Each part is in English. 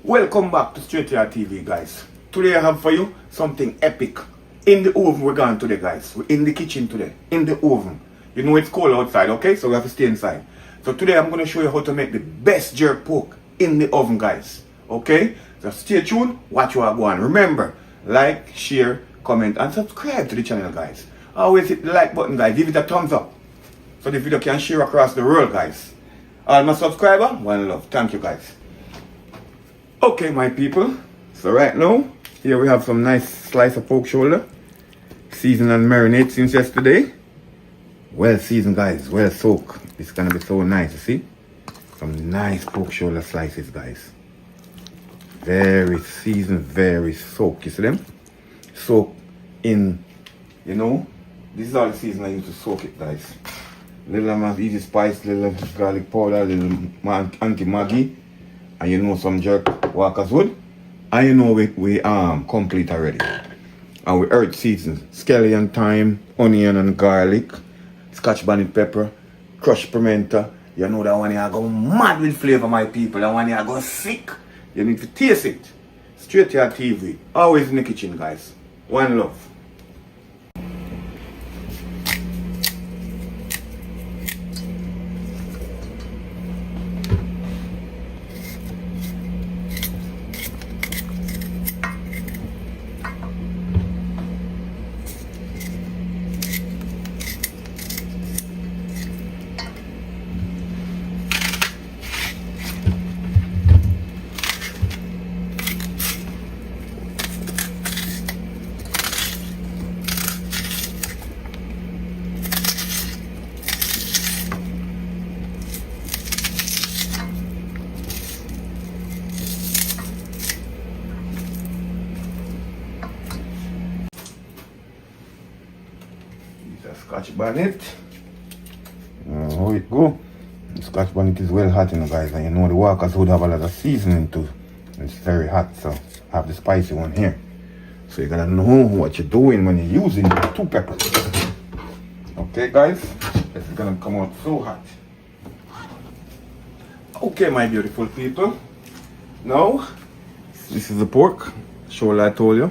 Welcome back to Straight JER TV, guys. Today I have for you something epic. In the oven we're going today, guys. We're in the kitchen today. In the oven. You know it's cold outside, okay? So we have to stay inside. So today I'm going to show you how to make the best jerk pork in the oven, guys. Okay? So stay tuned. Watch what I go on. Remember, like, share, comment, and subscribe to the channel, guys. Always hit the like button, guys. Give it a thumbs up. So the video can share across the world, guys. All my subscribers, one love. Thank you, guys. Okay, my people. So right now, here we have some nice slice of pork shoulder. Seasoned and marinate since yesterday. Well seasoned, guys. Well soaked. It's gonna be so nice, you see? Some nice pork shoulder slices, guys. Very seasoned, very soaked. You see them? Soaked in, you know, this is all the season I use to soak it, guys. Little amount of easy spice, little garlic powder, little anti-maggi, and you know some jerk walker's wood. And you know we complete already. And we earth seasons, scallion, thyme, onion and garlic, scotch bonnet pepper, crushed pimento. You know that one here go mad with flavor, my people. That one here go sick. You need to taste it. Straight JER TV. Always in the kitchen, guys. One love. Scotch bonnet. How it go? The scotch bonnet is well hot, you know, guys, and you know the walkers would have a lot of seasoning too. It's very hot, so I have the spicy one here. So you gotta know what you're doing when you're using two peppers. Okay, guys, this is gonna come out so hot. Okay, my beautiful people. Now, this is the pork shoulder I told you.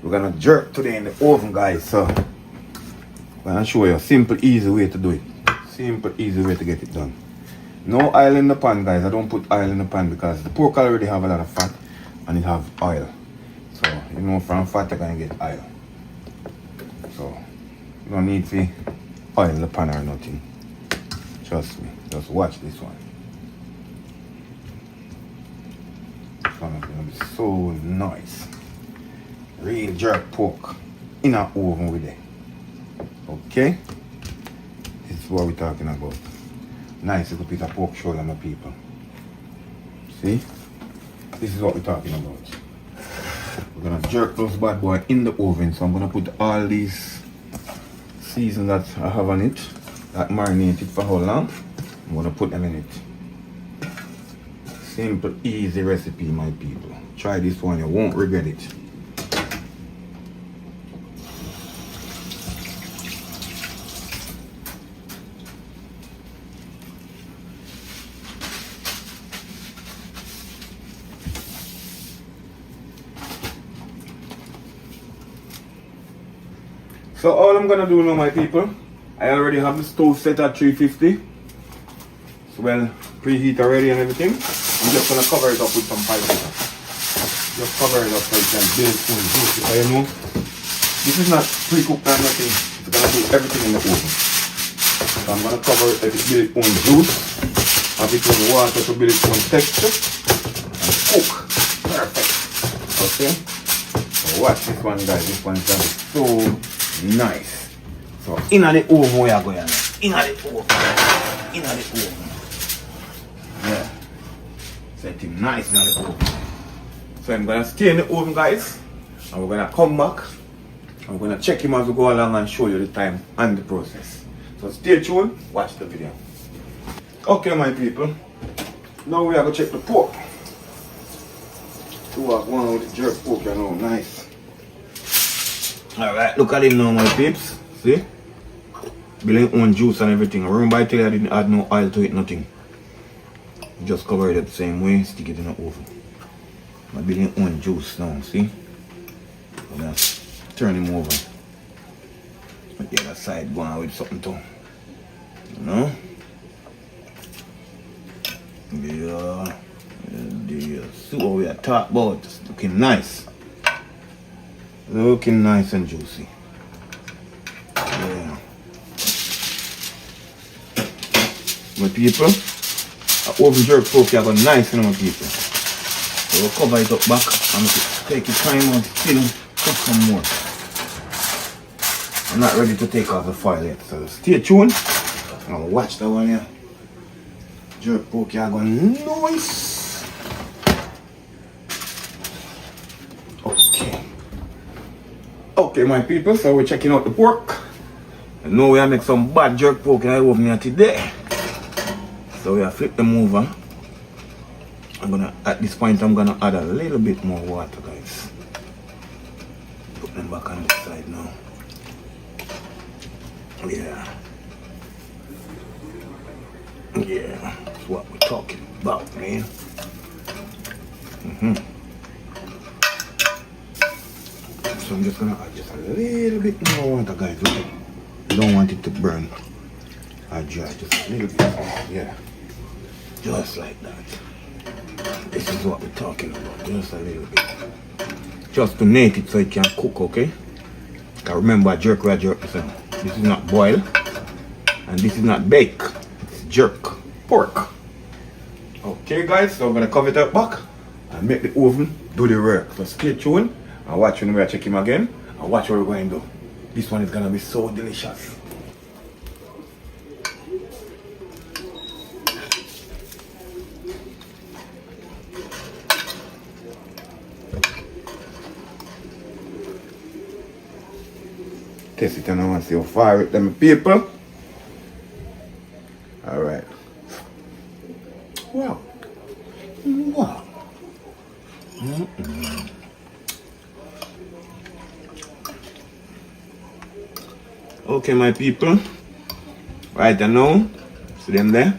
We're gonna jerk today in the oven, guys. So I'm gonna show you a simple, easy way to do it. Simple, easy way to get it done. No oil in the pan, guys. I don't put oil in the pan because the pork already have a lot of fat and it have oil. So, you know, from fat, you're gonna get oil. So, you don't need to oil in the pan or nothing. Trust me. Just watch this one. This one is gonna be so nice. Real jerk pork in our oven with it. Okay, this is what we're talking about. Nice little piece of pork shoulder, my people. See, this is what we're talking about. We're gonna jerk those bad boy in the oven. So I'm gonna put all these seasons that I have on it, that marinated for how long. I'm gonna put them in it. Simple, easy recipe, my people. Try this one, you won't regret it. So all I'm gonna do now, my people, I already have the stove set at 350. It's well preheat already and everything. I'm just gonna cover it up with some pipe water. Just cover it up so it can build full juice. You know, this is not pre-cooked or nothing. It's gonna do everything in the oven. So I'm gonna cover it, let it build its own juice, have its own water to build its own texture, and cook. Perfect. Okay. So watch this one, guys. This one's gonna be so nice. So in the oven we are going. In the oven. In the oven. Yeah. Set him nice in the oven. So I'm gonna stay in the oven, guys. And we're gonna come back. I'm gonna check him as we go along and show you the time and the process. So stay tuned, watch the video. Okay, my people. Now we are gonna check the pork. So what's going on with the jerk pork, you know, nice. Alright, look at him now, my peeps. See? Building own juice and everything. Remember I tell you I didn't add no oil to it, nothing. Just cover it the same way, stick it in the oven. I'm building own juice now, see? I'm gonna turn him over. But the other side going with something too. You know? Yeah. See what we are talking about. It's looking nice. Looking nice and juicy. Yeah. My people, oven jerk pork here got nice, you know, my people. So we'll cover it up back and take your time and still cook some more. I'm not ready to take off the foil yet, so stay tuned and watch that one here. Jerk pork here going nice. Okay. Okay, my people, so we're checking out the pork. I know we are make some bad jerk pork in the oven here today. So we are flip them over. At this point I'm gonna add a little bit more water, guys. Put them back on this side now. Yeah. Yeah, that's what we're talking about, man. So I'm just gonna add just a little bit more water, guys. I don't want it to burn. I dry just a little bit. Yeah. Just like that. This is what we're talking about. Just a little bit. Just to mate it so it can cook, okay? Because remember, jerk. This is not boil. And this is not bake. It's jerk pork. Okay, guys, so I'm going to cover it up back and make the oven do the work. So stay tuned and watch when we check him again and watch what we're going to do. This one is going to be so delicious. Test it and I want to see how far it them people. Alright. Wow. Wow. Okay, my people. Right now, see them there?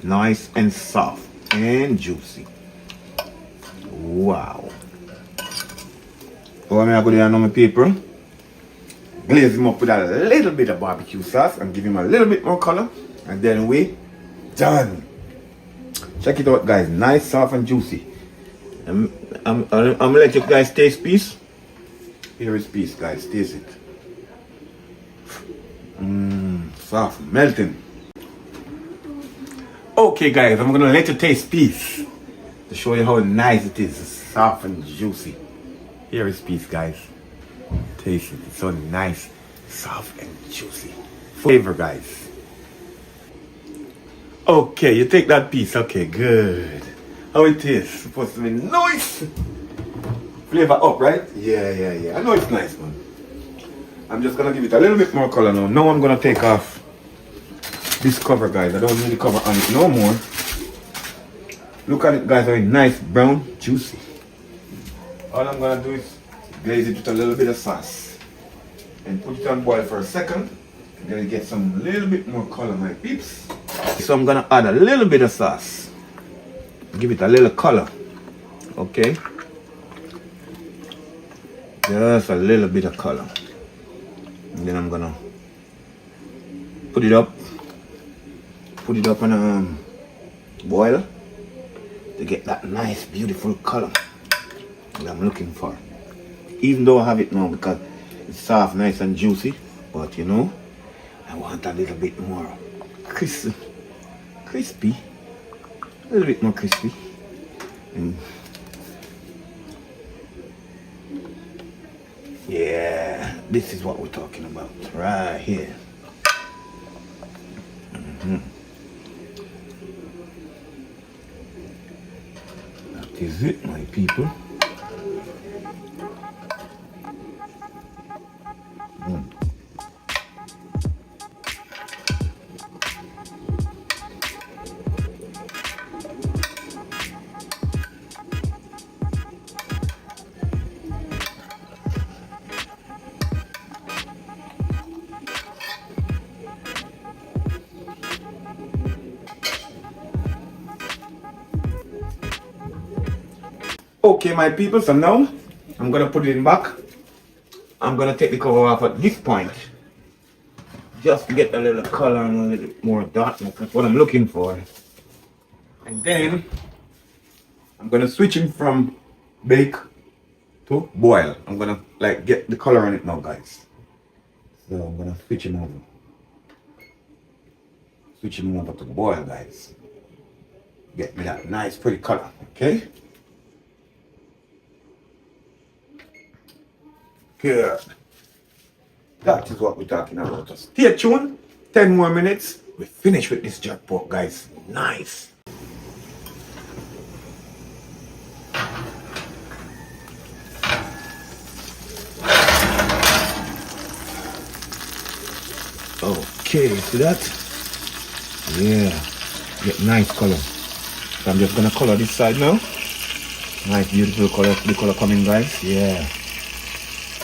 Nice and soft and juicy. Wow. What am I going to do now, my people? Glaze him up with a little bit of barbecue sauce and give him a little bit more color, and then we done. Check it out, guys. Nice, soft and juicy. I'm gonna let you guys taste piece. Here is piece, guys. Taste it. Soft, melting. Okay, guys, I'm gonna let you taste piece to show you how nice it is. It's soft and juicy. Here is piece, guys. Taste it. It's so nice, soft and juicy. Flavor, guys. Okay, you take that piece. Okay, good. How it is? Supposed to be nice. Flavor up, right? Yeah. I know it's nice, man. I'm just gonna give it a little bit more color now. Now I'm gonna take off this cover, guys. I don't need the cover on it no more. Look at it, guys. Very nice, brown, juicy. All I'm gonna do is glaze it with a little bit of sauce and put it on boil for a second. And then get some little bit more color, my peeps. So I'm gonna add a little bit of sauce. Give it a little color. Okay. Just a little bit of color. And then I'm gonna put it up on boil to get that nice, beautiful color that I'm looking for. Even though I have it now because it's soft, nice and juicy, but you know, I want a little bit more crispy, a little bit more crispy. And yeah, this is what we're talking about right here. That is it, my people. Okay, my people, so now I'm gonna put it in back. I'm gonna take the cover off at this point, just to get a little color and a little more darkness. That's what I'm looking for. And then I'm gonna switch him from bake to boil. I'm gonna like get the color on it now, guys. So I'm gonna switch him over. Switch him over to boil, guys. Get me that nice pretty color, okay? Good. That is what we're talking about. So stay tuned. 10 more minutes. We finish with this jerk pork, guys. Nice. Okay, see that? Yeah. Get nice color. So I'm just gonna color this side now. Nice, beautiful color. The color coming, guys. Yeah.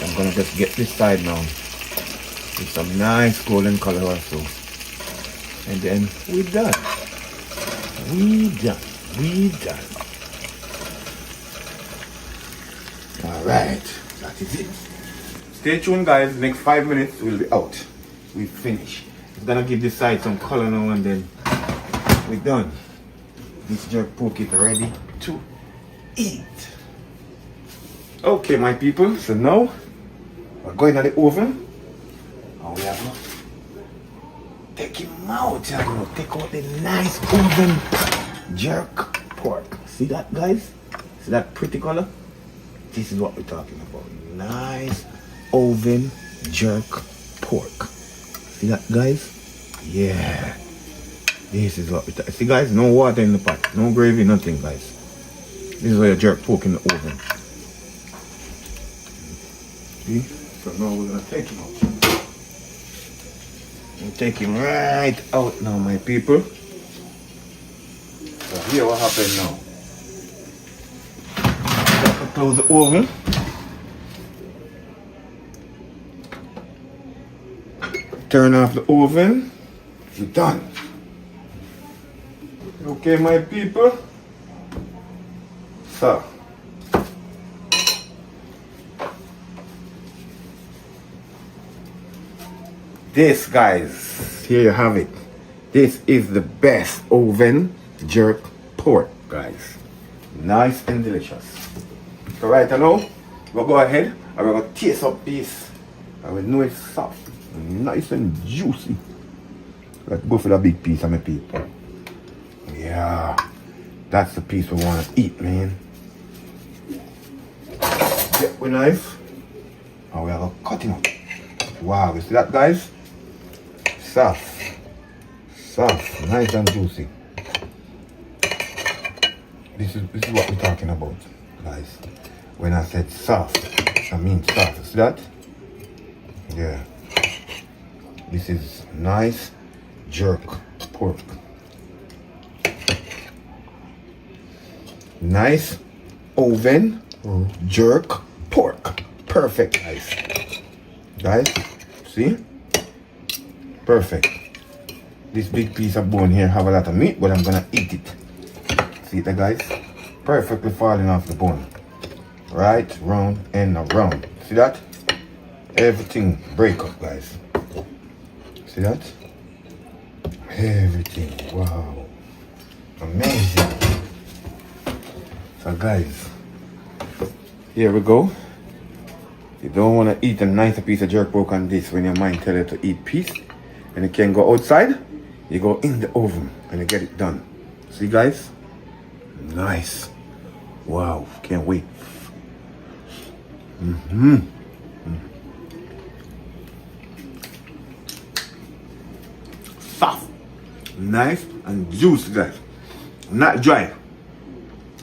I'm gonna just get this side now with some nice golden color also. And then we're done. We done. Alright, that is it. Stay tuned, guys. Next 5 minutes we'll be out. We finish. It's gonna give this side some color now and then we're done. This jerk pork is ready to eat. Okay, my people, so now we're going to the oven and we are going to take him out. We are going to take out the nice oven jerk pork. See that, guys? See that pretty color? This is what we're talking about. Nice oven jerk pork. See that, guys? Yeah. This is what we're talking. See, guys, no water in the pot, no gravy, nothing, guys. This is where you jerk pork in the oven. See? So now we're gonna take him out. We'll take him right out now, my people. So here what happened now. Close the oven. Turn off the oven. We're done. Okay, my people. So this, guys, here you have it. This is the best oven jerk pork, guys. Nice and delicious. So right now, we'll go ahead and we're going to taste up this. And we know it's soft, nice and juicy. Let's go for the big piece of my people. Yeah, that's the piece we want to eat, man. Get with knife. And we are going to cut him up. Wow, you see that, guys? Soft, nice and juicy. This is what we're talking about, guys. When I said soft, I mean soft. See that? Yeah. This is nice jerk pork. Nice oven jerk pork. Perfect, guys. Guys, see? Perfect. This big piece of bone here have a lot of meat, but I'm gonna eat it. See that, guys? Perfectly falling off the bone. Right, round and around. See that? Everything break up, guys. See that? Everything. Wow. Amazing. So, guys, here we go. You don't want to eat a nicer piece of jerk pork on this when your mind tells you to eat peace. And you can go outside, you go in the oven and you get it done. See, guys? Nice. Wow, can't wait. Soft, nice and juicy, guys. Not dry,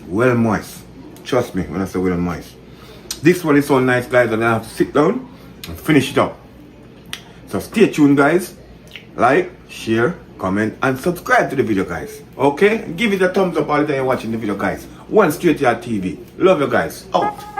well moist. Trust me when I say well moist. This one is so nice, guys, that I have to sit down and finish it up. So stay tuned, guys. Like, share, comment, and subscribe to the video, guys. Okay? Give it a thumbs up all the time you're watching the video, guys. One Straight JER TV. Love you guys. Out.